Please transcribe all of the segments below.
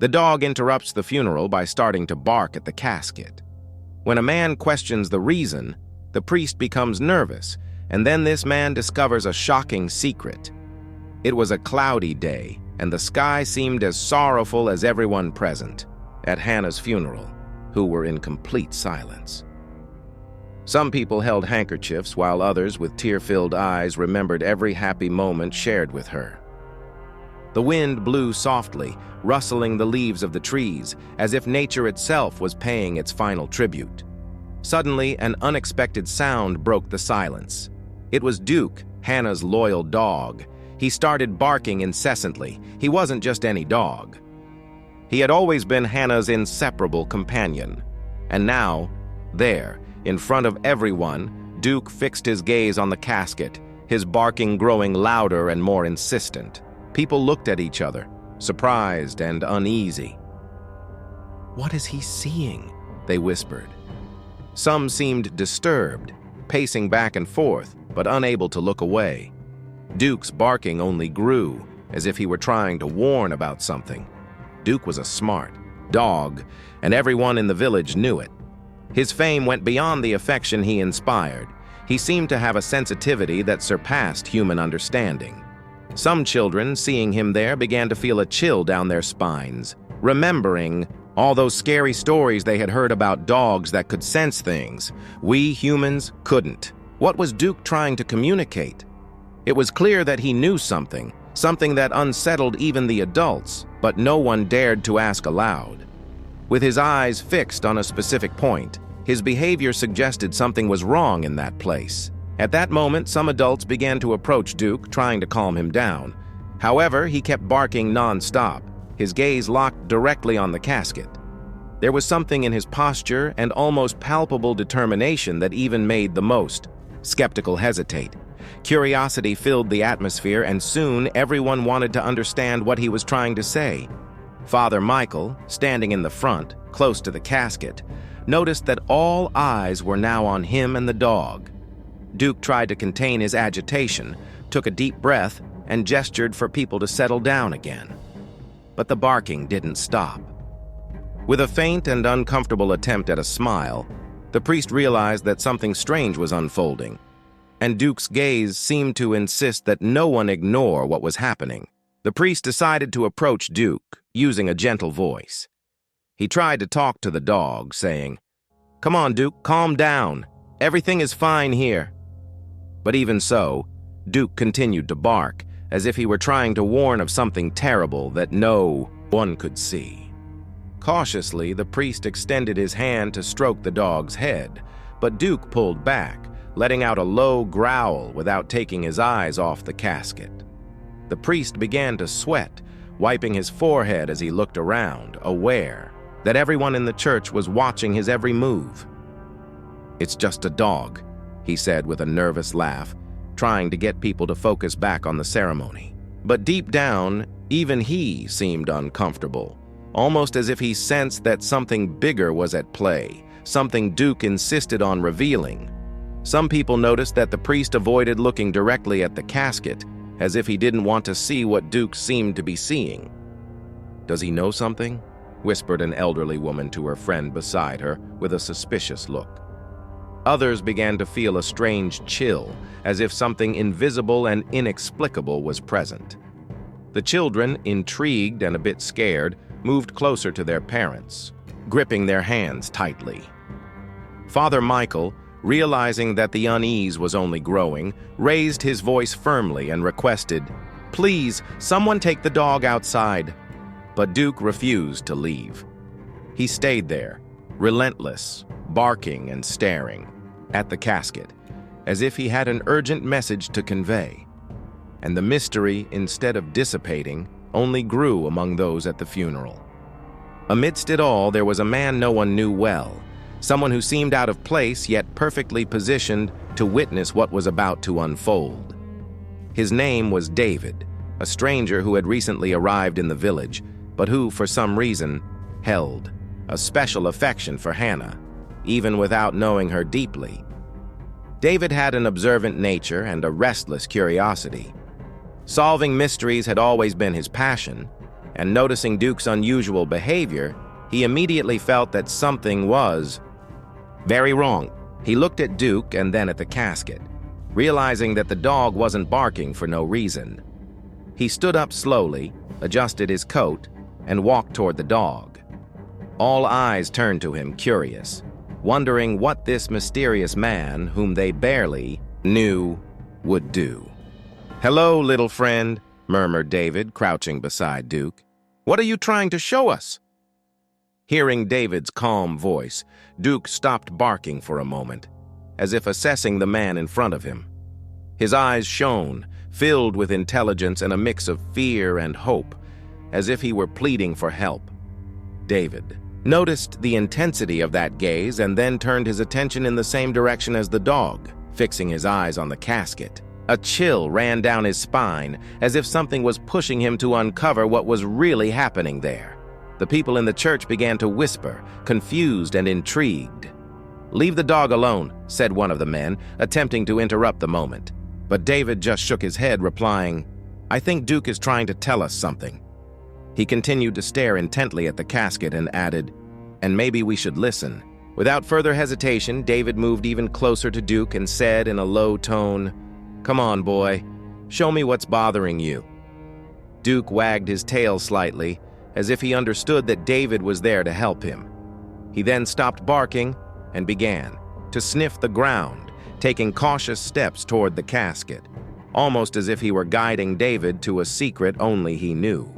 The dog interrupts the funeral by starting to bark at the casket. When a man questions the reason, the priest becomes nervous, and then this man discovers a shocking secret. It was a cloudy day, and the sky seemed as sorrowful as everyone present at Hannah's funeral, who were in complete silence. Some people held handkerchiefs, while others, with tear-filled eyes, remembered every happy moment shared with her. The wind blew softly, rustling the leaves of the trees, as if nature itself was paying its final tribute. Suddenly, an unexpected sound broke the silence. It was Duke, Hannah's loyal dog. He started barking incessantly. He wasn't just any dog. He had always been Hannah's inseparable companion. And now, there, in front of everyone, Duke fixed his gaze on the casket, his barking growing louder and more insistent. People looked at each other, surprised and uneasy. "What is he seeing?" they whispered. Some seemed disturbed, pacing back and forth, but unable to look away. Duke's barking only grew, as if he were trying to warn about something. Duke was a smart dog, and everyone in the village knew it. His fame went beyond the affection he inspired. He seemed to have a sensitivity that surpassed human understanding. Some children, seeing him there, began to feel a chill down their spines, remembering all those scary stories they had heard about dogs that could sense things. We humans couldn't. What was Duke trying to communicate? It was clear that he knew something that unsettled even the adults, but no one dared to ask aloud. With his eyes fixed on a specific point, his behavior suggested something was wrong in that place. At that moment, some adults began to approach Duke, trying to calm him down. However, he kept barking non-stop, his gaze locked directly on the casket. There was something in his posture and almost palpable determination that even made the most skeptical hesitate. Curiosity filled the atmosphere, and soon everyone wanted to understand what he was trying to say. Father Michael, standing in the front, close to the casket, noticed that all eyes were now on him and the dog. Duke tried to contain his agitation, took a deep breath, and gestured for people to settle down again. But the barking didn't stop. With a faint and uncomfortable attempt at a smile, the priest realized that something strange was unfolding, and Duke's gaze seemed to insist that no one ignore what was happening. The priest decided to approach Duke, using a gentle voice. He tried to talk to the dog, saying, "Come on, Duke, calm down. Everything is fine here." But even so, Duke continued to bark, as if he were trying to warn of something terrible that no one could see. Cautiously, the priest extended his hand to stroke the dog's head, but Duke pulled back, letting out a low growl without taking his eyes off the casket. The priest began to sweat, wiping his forehead as he looked around, aware that everyone in the church was watching his every move. "It's just a dog," he said with a nervous laugh, trying to get people to focus back on the ceremony. But deep down, even he seemed uncomfortable, almost as if he sensed that something bigger was at play, something Duke insisted on revealing. Some people noticed that the priest avoided looking directly at the casket, as if he didn't want to see what Duke seemed to be seeing. "Does he know something?" whispered an elderly woman to her friend beside her with a suspicious look. Others began to feel a strange chill, as if something invisible and inexplicable was present. The children, intrigued and a bit scared, moved closer to their parents, gripping their hands tightly. Father Michael, realizing that the unease was only growing, raised his voice firmly and requested, "Please, someone take the dog outside." But Duke refused to leave. He stayed there, relentless, barking and staring at the casket, as if he had an urgent message to convey. And the mystery, instead of dissipating, only grew among those at the funeral. Amidst it all, there was a man no one knew well, someone who seemed out of place yet perfectly positioned to witness what was about to unfold. His name was David, a stranger who had recently arrived in the village, but who, for some reason, held a special affection for Hannah, even without knowing her deeply. David had an observant nature and a restless curiosity. Solving mysteries had always been his passion, and noticing Duke's unusual behavior, he immediately felt that something was very wrong. He looked at Duke and then at the casket, realizing that the dog wasn't barking for no reason. He stood up slowly, adjusted his coat, and walked toward the dog. All eyes turned to him, curious, wondering what this mysterious man, whom they barely knew, would do. "Hello, little friend," murmured David, crouching beside Duke. "What are you trying to show us?" Hearing David's calm voice, Duke stopped barking for a moment, as if assessing the man in front of him. His eyes shone, filled with intelligence and a mix of fear and hope, as if he were pleading for help. David noticed the intensity of that gaze and then turned his attention in the same direction as the dog, fixing his eyes on the casket. A chill ran down his spine, as if something was pushing him to uncover what was really happening there. The people in the church began to whisper, confused and intrigued. "Leave the dog alone," said one of the men, attempting to interrupt the moment. But David just shook his head, replying, "I think Duke is trying to tell us something." He continued to stare intently at the casket and added, "And maybe we should listen." Without further hesitation, David moved even closer to Duke and said in a low tone, "Come on, boy. Show me what's bothering you." Duke wagged his tail slightly, as if he understood that David was there to help him. He then stopped barking and began to sniff the ground, taking cautious steps toward the casket, almost as if he were guiding David to a secret only he knew.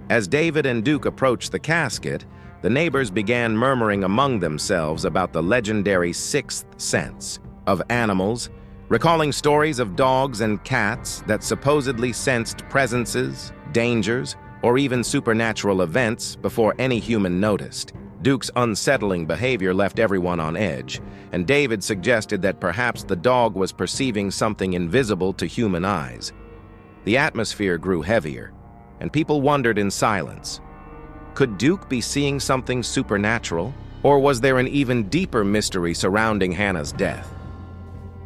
As David and Duke approached the casket, the neighbors began murmuring among themselves about the legendary sixth sense of animals, recalling stories of dogs and cats that supposedly sensed presences, dangers, or even supernatural events before any human noticed. Duke's unsettling behavior left everyone on edge, and David suggested that perhaps the dog was perceiving something invisible to human eyes. The atmosphere grew heavier, and people wondered in silence. Could Duke be seeing something supernatural, or was there an even deeper mystery surrounding Hannah's death?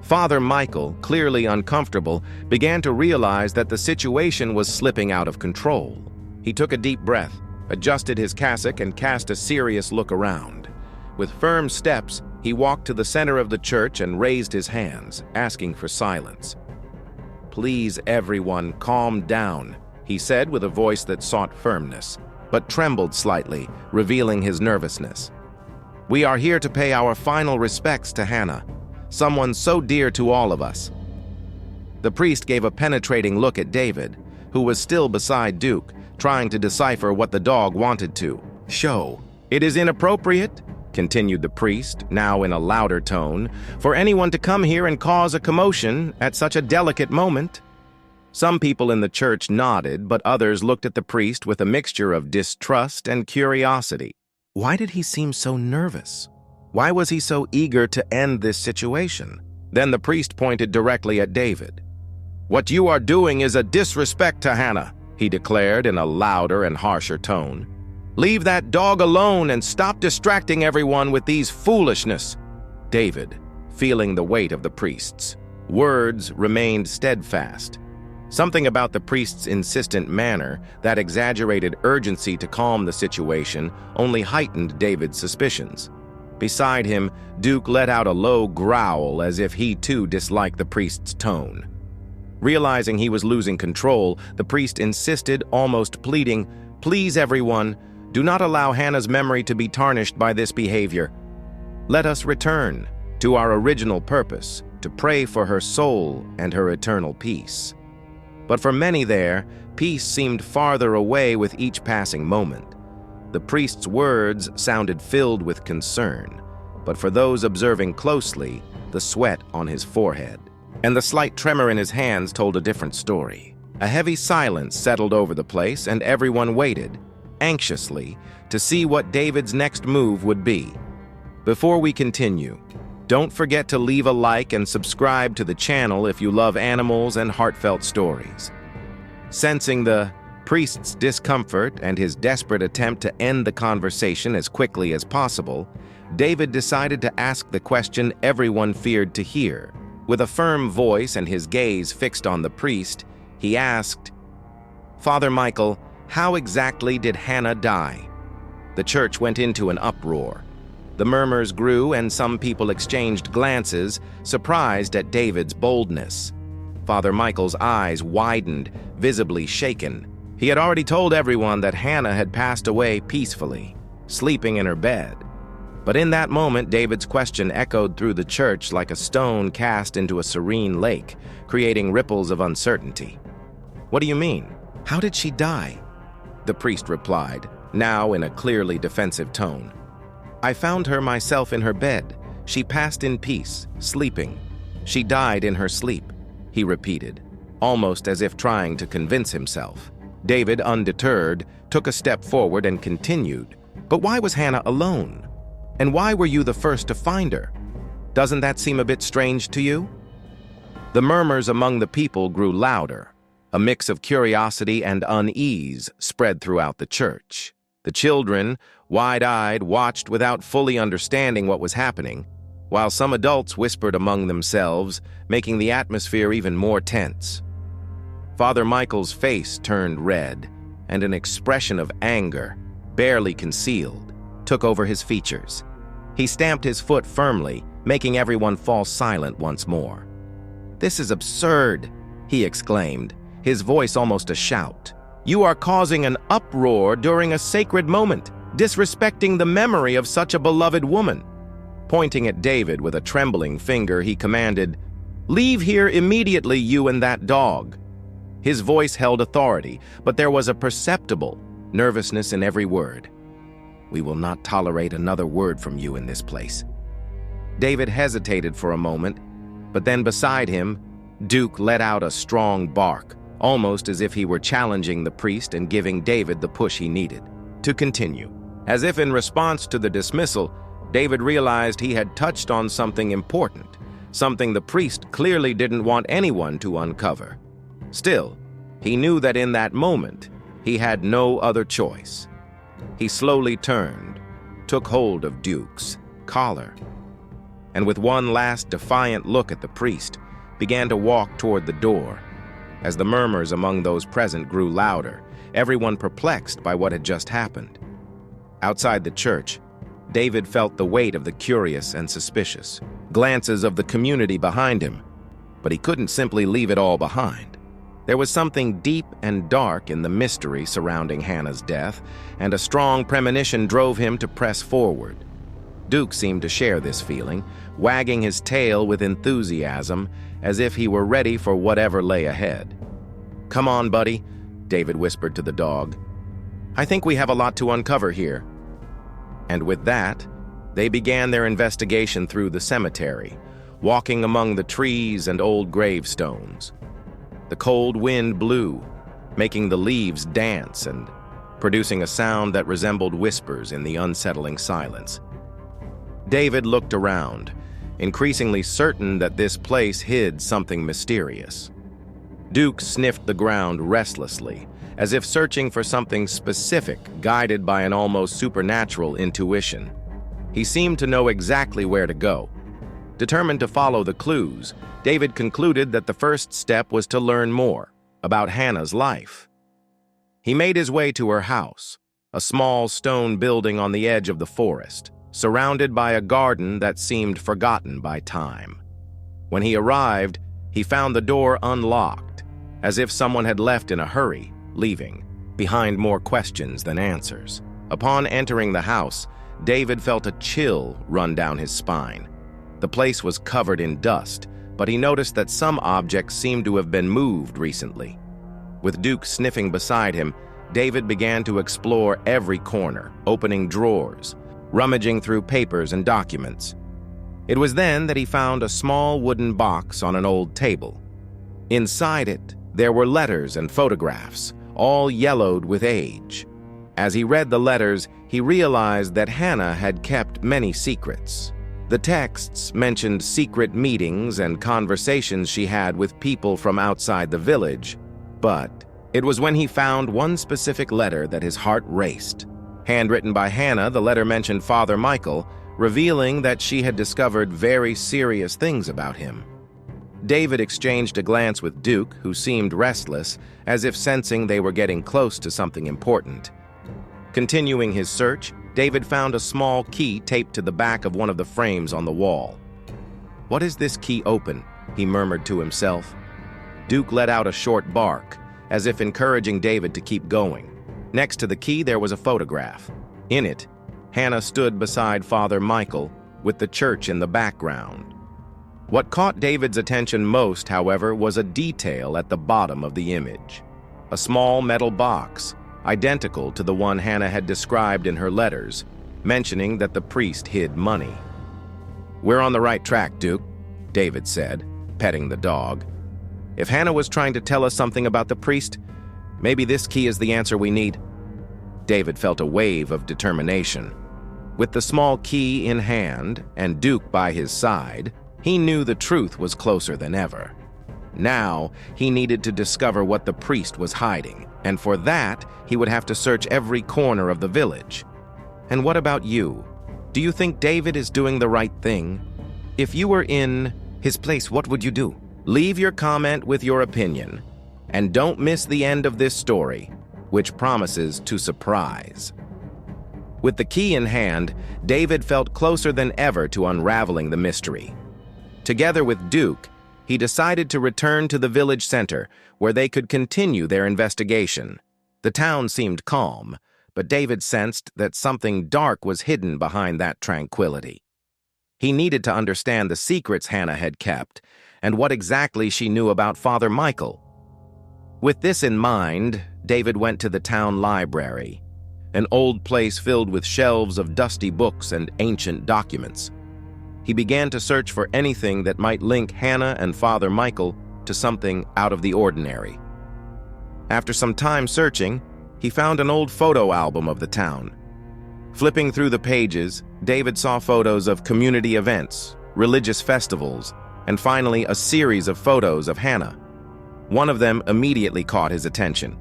Father Michael, clearly uncomfortable, began to realize that the situation was slipping out of control. He took a deep breath, adjusted his cassock, and cast a serious look around. With firm steps, he walked to the center of the church and raised his hands, asking for silence. "Please, everyone, calm down," he said with a voice that sought firmness, but trembled slightly, revealing his nervousness. "We are here to pay our final respects to Hannah, someone so dear to all of us." The priest gave a penetrating look at David, who was still beside Duke, trying to decipher what the dog wanted to show. "It is inappropriate," continued the priest, now in a louder tone, "for anyone to come here and cause a commotion at such a delicate moment." Some people in the church nodded, but others looked at the priest with a mixture of distrust and curiosity. Why did he seem so nervous? Why was he so eager to end this situation? Then the priest pointed directly at David. "What you are doing is a disrespect to Hannah," he declared in a louder and harsher tone. "Leave that dog alone and stop distracting everyone with these foolishness." David, feeling the weight of the priest's words, remained steadfast. Something about the priest's insistent manner, that exaggerated urgency to calm the situation, only heightened David's suspicions. Beside him, Duke let out a low growl as if he too disliked the priest's tone. Realizing he was losing control, the priest insisted, almost pleading, "Please, everyone, do not allow Hannah's memory to be tarnished by this behavior. Let us return to our original purpose, to pray for her soul and her eternal peace." But for many there, peace seemed farther away with each passing moment. The priest's words sounded filled with concern, but for those observing closely, the sweat on his forehead and the slight tremor in his hands told a different story. A heavy silence settled over the place, and everyone waited, anxiously, to see what David's next move would be. Before we continue, don't forget to leave a like and subscribe to the channel if you love animals and heartfelt stories. Sensing the priest's discomfort and his desperate attempt to end the conversation as quickly as possible, David decided to ask the question everyone feared to hear. With a firm voice and his gaze fixed on the priest, he asked, "Father Michael, How exactly did Hannah die? The church went into an uproar. The murmurs grew and some people exchanged glances, surprised at David's boldness. Father Michael's eyes widened, visibly shaken. He had already told everyone that Hannah had passed away peacefully, sleeping in her bed. But in that moment, David's question echoed through the church like a stone cast into a serene lake, creating ripples of uncertainty. "What do you mean? How did she die?" The priest replied, now in a clearly defensive tone. "I found her myself in her bed. She passed in peace, sleeping. She died in her sleep," he repeated, almost as if trying to convince himself. David, undeterred, took a step forward and continued, "But why was Hannah alone? And why were you the first to find her? Doesn't that seem a bit strange to you?" The murmurs among the people grew louder. A mix of curiosity and unease spread throughout the church. The children, wide-eyed, watched without fully understanding what was happening, while some adults whispered among themselves, making the atmosphere even more tense. Father Michael's face turned red, and an expression of anger, barely concealed, took over his features. He stamped his foot firmly, making everyone fall silent once more. "This is absurd," he exclaimed, his voice almost a shout. "You are causing an uproar during a sacred moment, disrespecting the memory of such a beloved woman." Pointing at David with a trembling finger, he commanded, "Leave here immediately, you and that dog." His voice held authority, but there was a perceptible nervousness in every word. "We will not tolerate another word from you in this place." David hesitated for a moment, but then beside him, Duke let out a strong bark, almost as if he were challenging the priest and giving David the push he needed to continue. As if in response to the dismissal, David realized he had touched on something important, something the priest clearly didn't want anyone to uncover. Still, he knew that in that moment, he had no other choice. He slowly turned, took hold of Duke's collar, and with one last defiant look at the priest, began to walk toward the door. As the murmurs among those present grew louder, everyone perplexed by what had just happened. Outside the church, David felt the weight of the curious and suspicious, glances of the community behind him, but he couldn't simply leave it all behind. There was something deep and dark in the mystery surrounding Hannah's death, and a strong premonition drove him to press forward. Duke seemed to share this feeling, wagging his tail with enthusiasm, as if he were ready for whatever lay ahead. "Come on, buddy," David whispered to the dog. "I think we have a lot to uncover here." And with that, they began their investigation through the cemetery, walking among the trees and old gravestones. The cold wind blew, making the leaves dance and producing a sound that resembled whispers in the unsettling silence. David looked around, increasingly certain that this place hid something mysterious. Duke sniffed the ground restlessly, as if searching for something specific, guided by an almost supernatural intuition. He seemed to know exactly where to go. Determined to follow the clues, David concluded that the first step was to learn more about Hannah's life. He made his way to her house, a small stone building on the edge of the forest, surrounded by a garden that seemed forgotten by time. When he arrived, he found the door unlocked, as if someone had left in a hurry, leaving behind more questions than answers. Upon entering the house, David felt a chill run down his spine. The place was covered in dust, but he noticed that some objects seemed to have been moved recently. With Duke sniffing beside him, David began to explore every corner, opening drawers, rummaging through papers and documents. It was then that he found a small wooden box on an old table. Inside it, there were letters and photographs, all yellowed with age. As he read the letters, he realized that Hannah had kept many secrets. The texts mentioned secret meetings and conversations she had with people from outside the village, but it was when he found one specific letter that his heart raced. Handwritten by Hannah, the letter mentioned Father Michael, revealing that she had discovered very serious things about him. David exchanged a glance with Duke, who seemed restless, as if sensing they were getting close to something important. Continuing his search, David found a small key taped to the back of one of the frames on the wall. "What is this key open?" he murmured to himself. Duke let out a short bark, as if encouraging David to keep going. Next to the key there was a photograph. In it, Hannah stood beside Father Michael, with the church in the background. What caught David's attention most, however, was a detail at the bottom of the image. A small metal box, identical to the one Hannah had described in her letters, mentioning that the priest hid money. "We're on the right track, Duke," David said, petting the dog. "If Hannah was trying to tell us something about the priest, maybe this key is the answer we need." David felt a wave of determination. With the small key in hand and Duke by his side, he knew the truth was closer than ever. Now, he needed to discover what the priest was hiding, and for that, he would have to search every corner of the village. And what about you? Do you think David is doing the right thing? If you were in his place, what would you do? Leave your comment with your opinion, and don't miss the end of this story, which promises to surprise. With the key in hand, David felt closer than ever to unraveling the mystery. Together with Duke, he decided to return to the village center, where they could continue their investigation. The town seemed calm, but David sensed that something dark was hidden behind that tranquility. He needed to understand the secrets Hannah had kept, and what exactly she knew about Father Michael. With this in mind, David went to the town library, an old place filled with shelves of dusty books and ancient documents. He began to search for anything that might link Hannah and Father Michael to something out of the ordinary. After some time searching, he found an old photo album of the town. Flipping through the pages, David saw photos of community events, religious festivals, and finally a series of photos of Hannah. One of them immediately caught his attention.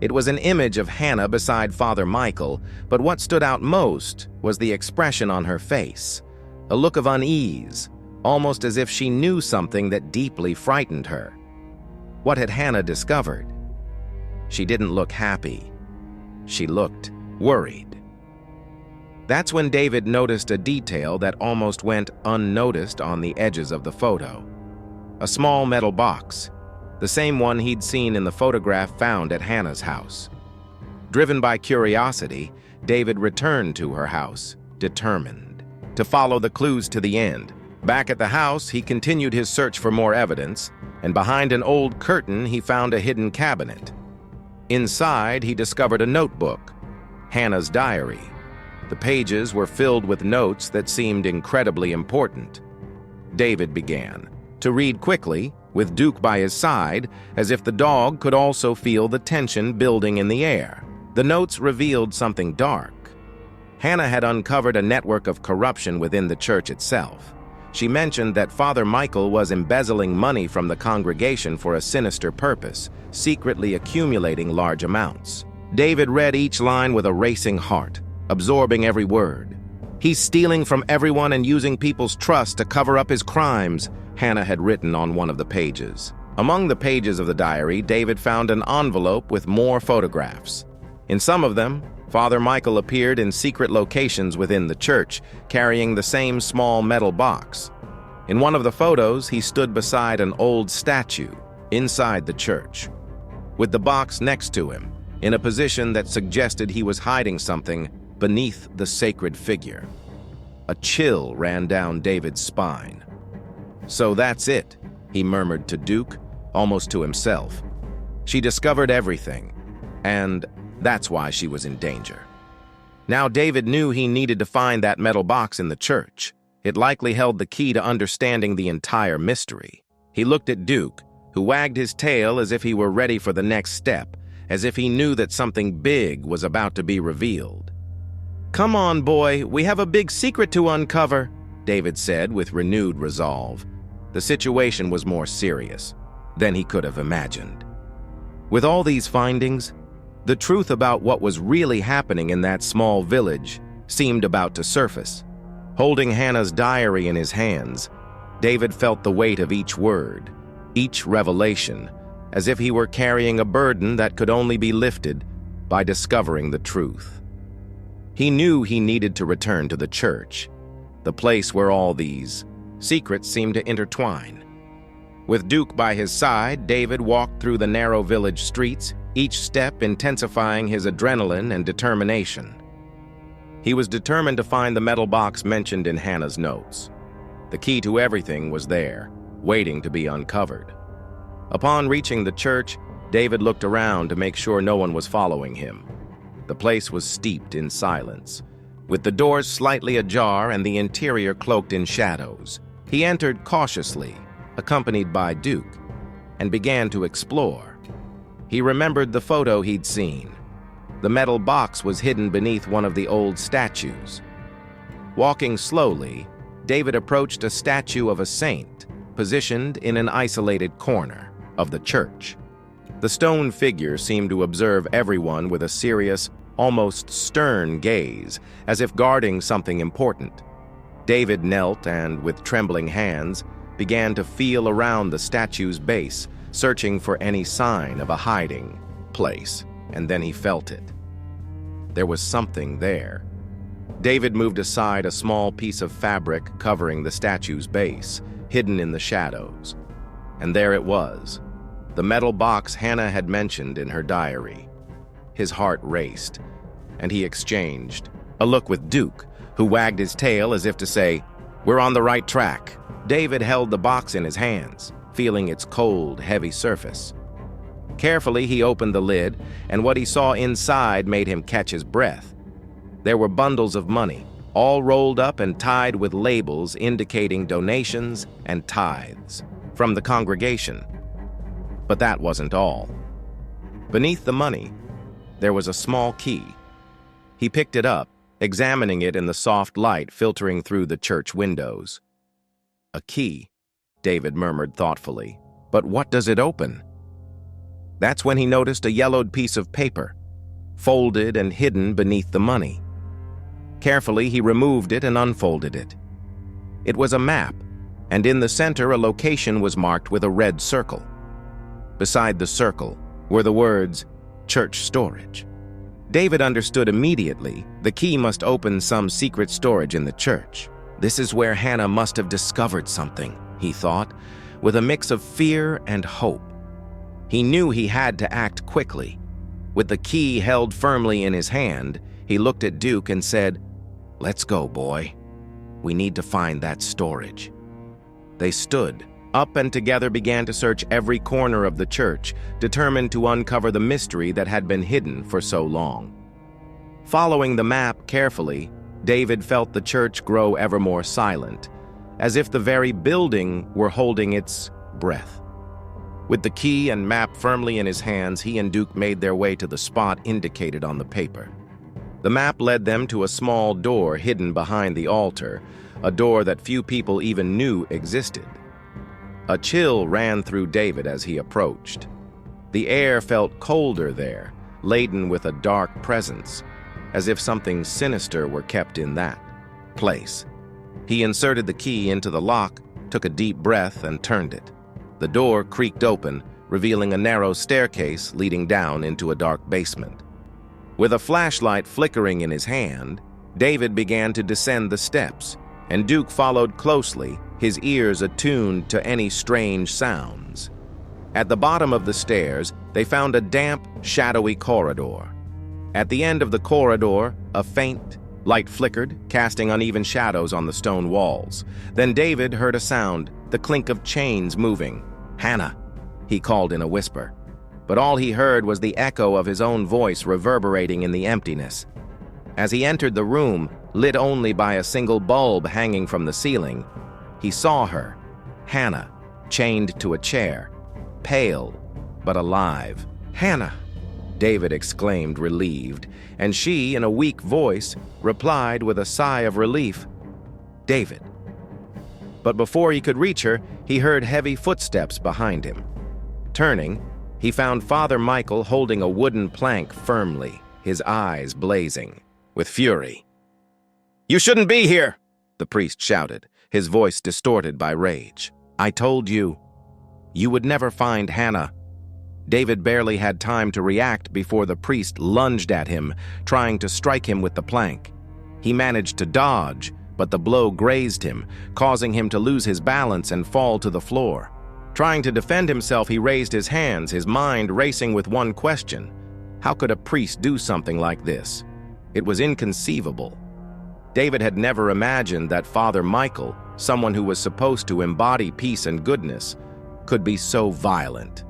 It was an image of Hannah beside Father Michael, but what stood out most was the expression on her face, a look of unease, almost as if she knew something that deeply frightened her. What had Hannah discovered? She didn't look happy. She looked worried. That's when David noticed a detail that almost went unnoticed on the edges of the photo. A small metal box, the same one he'd seen in the photograph found at Hannah's house. Driven by curiosity, David returned to her house, determined to follow the clues to the end. Back at the house, he continued his search for more evidence, and behind an old curtain, he found a hidden cabinet. Inside, he discovered a notebook, Hannah's diary. The pages were filled with notes that seemed incredibly important. David began to read quickly, with Duke by his side, as if the dog could also feel the tension building in the air. The notes revealed something dark. Hannah had uncovered a network of corruption within the church itself. She mentioned that Father Michael was embezzling money from the congregation for a sinister purpose, secretly accumulating large amounts. David read each line with a racing heart, absorbing every word. "He's stealing from everyone and using people's trust to cover up his crimes," Hannah had written on one of the pages. Among the pages of the diary, David found an envelope with more photographs. In some of them, Father Michael appeared in secret locations within the church, carrying the same small metal box. In one of the photos, he stood beside an old statue inside the church, with the box next to him, in a position that suggested he was hiding something beneath the sacred figure. A chill ran down David's spine. "So that's it," he murmured to Duke, almost to himself. "She discovered everything, and that's why she was in danger." Now David knew he needed to find that metal box in the church. It likely held the key to understanding the entire mystery. He looked at Duke, who wagged his tail as if he were ready for the next step, as if he knew that something big was about to be revealed. "Come on, boy, we have a big secret to uncover," David said with renewed resolve. The situation was more serious than he could have imagined. With all these findings, the truth about what was really happening in that small village seemed about to surface. Holding Hannah's diary in his hands, David felt the weight of each word, each revelation as if he were carrying a burden that could only be lifted by discovering the truth. He knew he needed to return to the church, the place where all these secrets seemed to intertwine. With Duke by his side, David walked through the narrow village streets, each step intensifying his adrenaline and determination. He was determined to find the metal box mentioned in Hannah's notes. The key to everything was there, waiting to be uncovered. Upon reaching the church, David looked around to make sure no one was following him. The place was steeped in silence, with the doors slightly ajar and the interior cloaked in shadows. He entered cautiously, accompanied by Duke, and began to explore. He remembered the photo he'd seen. The metal box was hidden beneath one of the old statues. Walking slowly, David approached a statue of a saint, positioned in an isolated corner of the church. The stone figure seemed to observe everyone with a serious, almost stern gaze, as if guarding something important. David knelt and, with trembling hands, began to feel around the statue's base, searching for any sign of a hiding place, and then he felt it. There was something there. David moved aside a small piece of fabric covering the statue's base, hidden in the shadows. And there it was, the metal box Hannah had mentioned in her diary. His heart raced, and he exchanged a look with Duke, who wagged his tail as if to say, "We're on the right track." David held the box in his hands, feeling its cold, heavy surface. Carefully, he opened the lid, and what he saw inside made him catch his breath. There were bundles of money, all rolled up and tied with labels indicating donations and tithes from the congregation. But that wasn't all. Beneath the money, there was a small key. He picked it up, examining it in the soft light filtering through the church windows. "A key," David murmured thoughtfully. "But what does it open?" That's when he noticed a yellowed piece of paper, folded and hidden beneath the money. Carefully, he removed it and unfolded it. It was a map, and in the center a location was marked with a red circle. Beside the circle were the words, "Church Storage." David understood immediately the key must open some secret storage in the church. This is where Hannah must have discovered something, he thought, with a mix of fear and hope. He knew he had to act quickly. With the key held firmly in his hand, he looked at Duke and said, "Let's go, boy. We need to find that storage." They stood up and together began to search every corner of the church, determined to uncover the mystery that had been hidden for so long. Following the map carefully, David felt the church grow ever more silent, as if the very building were holding its breath. With the key and map firmly in his hands, he and Duke made their way to the spot indicated on the paper. The map led them to a small door hidden behind the altar, a door that few people even knew existed. A chill ran through David as he approached. The air felt colder there, laden with a dark presence, as if something sinister were kept in that place. He inserted the key into the lock, took a deep breath, and turned it. The door creaked open, revealing a narrow staircase leading down into a dark basement. With a flashlight flickering in his hand, David began to descend the steps, and Duke followed closely, his ears attuned to any strange sounds. At the bottom of the stairs, they found a damp, shadowy corridor. At the end of the corridor, a faint light flickered, casting uneven shadows on the stone walls. Then David heard a sound, the clink of chains moving. "Hannah," he called in a whisper. But all he heard was the echo of his own voice reverberating in the emptiness. As he entered the room, lit only by a single bulb hanging from the ceiling, he saw her, Hannah, chained to a chair, pale but alive. "Hannah!" David exclaimed, relieved, and she, in a weak voice, replied with a sigh of relief, "David." But before he could reach her, he heard heavy footsteps behind him. Turning, he found Father Michael holding a wooden plank firmly, his eyes blazing with fury. "You shouldn't be here!" the priest shouted, his voice distorted by rage. "I told you." "You would never find Hannah." David barely had time to react before the priest lunged at him, trying to strike him with the plank. He managed to dodge, but the blow grazed him, causing him to lose his balance and fall to the floor. Trying to defend himself, he raised his hands, his mind racing with one question: how could a priest do something like this? It was inconceivable. David had never imagined that Father Michael, someone who was supposed to embody peace and goodness, could be so violent.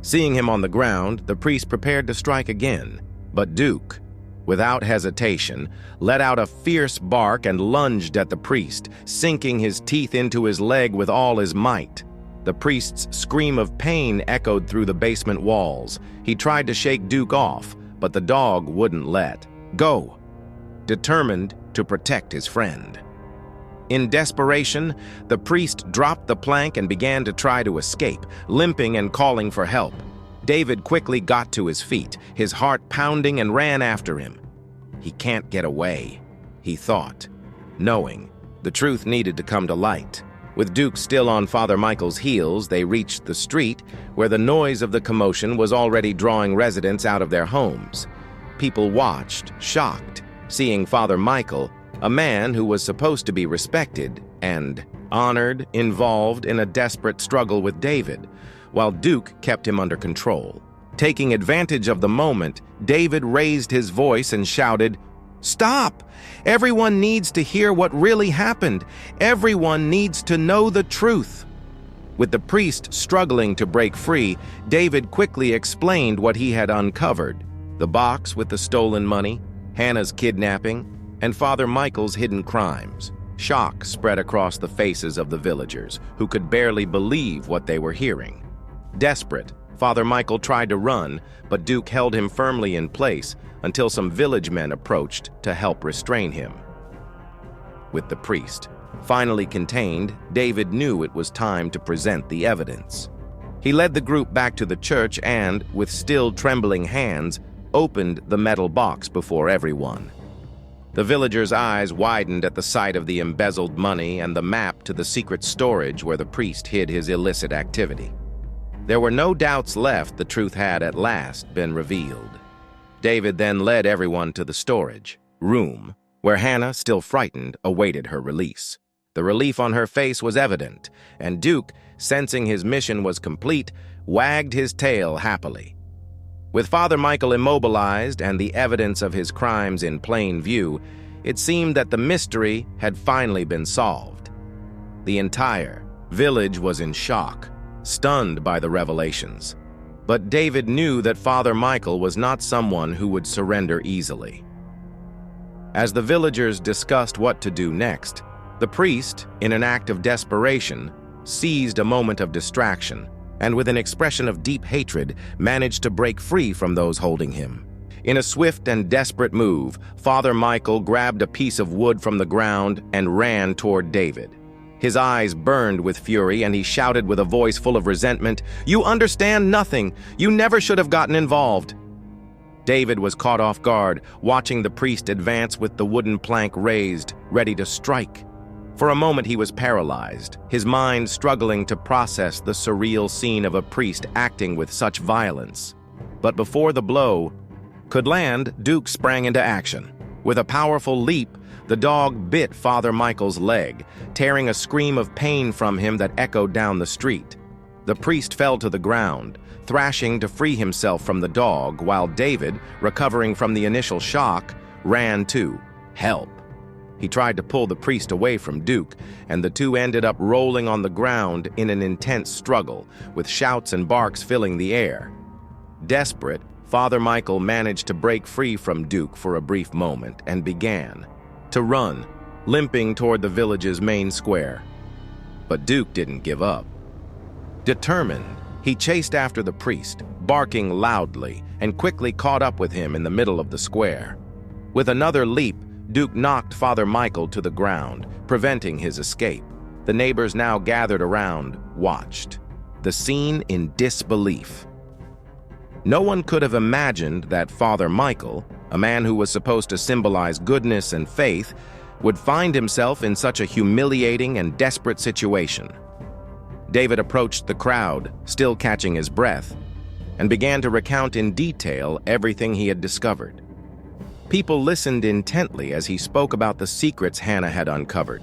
Seeing him on the ground, the priest prepared to strike again, but Duke, without hesitation, let out a fierce bark and lunged at the priest, sinking his teeth into his leg with all his might. The priest's scream of pain echoed through the basement walls. He tried to shake Duke off, but the dog wouldn't let go, determined to protect his friend. In desperation, the priest dropped the plank and began to try to escape, limping and calling for help. David quickly got to his feet, his heart pounding, and ran after him. He can't get away, he thought, knowing the truth needed to come to light. With Duke still on Father Michael's heels, they reached the street, where the noise of the commotion was already drawing residents out of their homes. People watched, shocked, seeing Father Michael, a man who was supposed to be respected and honored, involved in a desperate struggle with David, while Duke kept him under control. Taking advantage of the moment, David raised his voice and shouted, "Stop! Everyone needs to hear what really happened. Everyone needs to know the truth." With the priest struggling to break free, David quickly explained what he had uncovered: the box with the stolen money, Hannah's kidnapping, and Father Michael's hidden crimes. Shock spread across the faces of the villagers, who could barely believe what they were hearing. Desperate, Father Michael tried to run, but Duke held him firmly in place until some village men approached to help restrain him. With the priest finally contained, David knew it was time to present the evidence. He led the group back to the church and, with still trembling hands, opened the metal box before everyone. The villagers' eyes widened at the sight of the embezzled money and the map to the secret storage where the priest hid his illicit activity. There were no doubts left. The truth had at last been revealed. David then led everyone to the storage room, where Hannah, still frightened, awaited her release. The relief on her face was evident, and Duke, sensing his mission was complete, wagged his tail happily. With Father Michael immobilized and the evidence of his crimes in plain view, it seemed that the mystery had finally been solved. The entire village was in shock, stunned by the revelations. But David knew that Father Michael was not someone who would surrender easily. As the villagers discussed what to do next, the priest, in an act of desperation, seized a moment of distraction and with an expression of deep hatred managed to break free from those holding him. In a swift and desperate move, Father Michael grabbed a piece of wood from the ground and ran toward David. His eyes burned with fury, and he shouted with a voice full of resentment, "You understand nothing! You never should have gotten involved!" David was caught off guard, watching the priest advance with the wooden plank raised, ready to strike. For a moment he was paralyzed, his mind struggling to process the surreal scene of a priest acting with such violence. But before the blow could land, Duke sprang into action. With a powerful leap, the dog bit Father Michael's leg, tearing a scream of pain from him that echoed down the street. The priest fell to the ground, thrashing to free himself from the dog, while David, recovering from the initial shock, ran to help. He tried to pull the priest away from Duke, and the two ended up rolling on the ground in an intense struggle, with shouts and barks filling the air. Desperate, Father Michael managed to break free from Duke for a brief moment and began to run, limping toward the village's main square. But Duke didn't give up. Determined, he chased after the priest, barking loudly, and quickly caught up with him in the middle of the square. With another leap, Duke knocked Father Michael to the ground, preventing his escape. The neighbors now gathered around, watched the scene in disbelief. No one could have imagined that Father Michael, a man who was supposed to symbolize goodness and faith, would find himself in such a humiliating and desperate situation. David approached the crowd, still catching his breath, and began to recount in detail everything he had discovered. People listened intently as he spoke about the secrets Hannah had uncovered.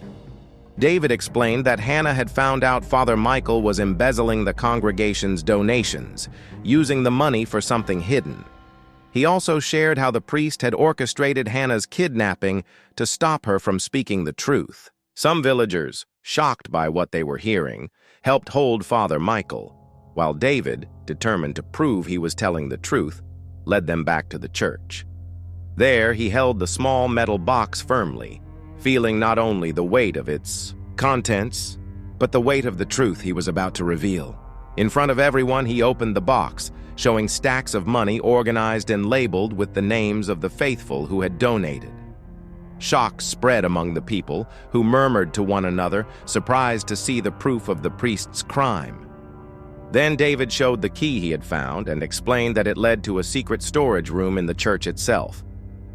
David explained that Hannah had found out Father Michael was embezzling the congregation's donations, using the money for something hidden. He also shared how the priest had orchestrated Hannah's kidnapping to stop her from speaking the truth. Some villagers, shocked by what they were hearing, helped hold Father Michael, while David, determined to prove he was telling the truth, led them back to the church. There, he held the small metal box firmly, feeling not only the weight of its contents, but the weight of the truth he was about to reveal. In front of everyone, he opened the box, showing stacks of money organized and labeled with the names of the faithful who had donated. Shock spread among the people, who murmured to one another, surprised to see the proof of the priest's crime. Then David showed the key he had found and explained that it led to a secret storage room in the church itself.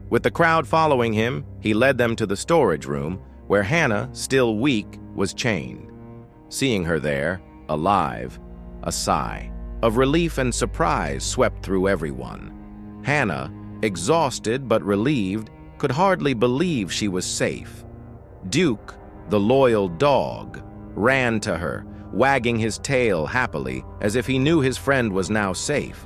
With the crowd following him, he led them to the storage room, where Hannah, still weak, was chained. Seeing her there, alive, a sigh of relief and surprise swept through everyone. Hannah, exhausted but relieved, could hardly believe she was safe. Duke, the loyal dog, ran to her, wagging his tail happily as if he knew his friend was now safe.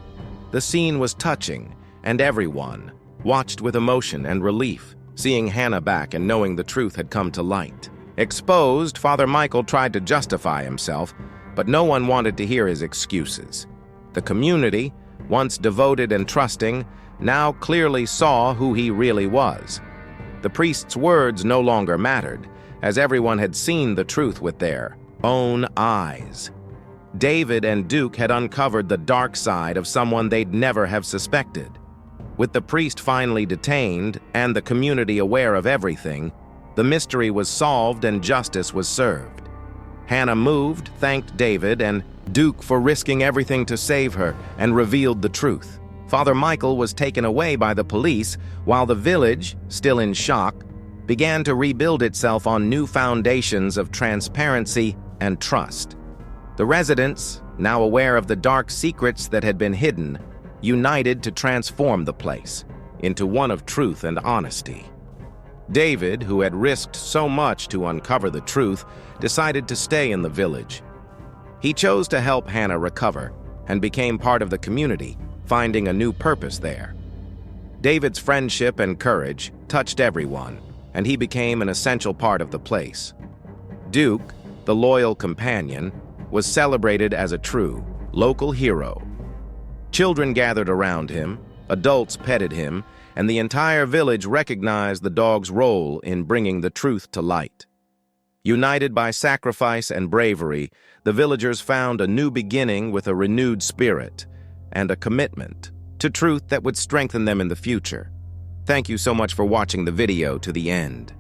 The scene was touching, and everyone watched with emotion and relief, seeing Hannah back and knowing the truth had come to light. Exposed, Father Michael tried to justify himself, but no one wanted to hear his excuses. The community, once devoted and trusting, now clearly saw who he really was. The priest's words no longer mattered, as everyone had seen the truth with their own eyes. David and Duke had uncovered the dark side of someone they'd never have suspected. With the priest finally detained and the community aware of everything, the mystery was solved and justice was served. Hannah moved, thanked David and Duke for risking everything to save her, and revealed the truth. Father Michael was taken away by the police, while the village, still in shock, began to rebuild itself on new foundations of transparency and trust. The residents, now aware of the dark secrets that had been hidden, united to transform the place into one of truth and honesty. David, who had risked so much to uncover the truth, decided to stay in the village. He chose to help Hannah recover and became part of the community, finding a new purpose there. David's friendship and courage touched everyone, and he became an essential part of the place. Duke, the loyal companion, was celebrated as a true local hero. Children gathered around him, adults petted him, and the entire village recognized the dog's role in bringing the truth to light. United by sacrifice and bravery, the villagers found a new beginning with a renewed spirit and a commitment to truth that would strengthen them in the future. Thank you so much for watching the video to the end.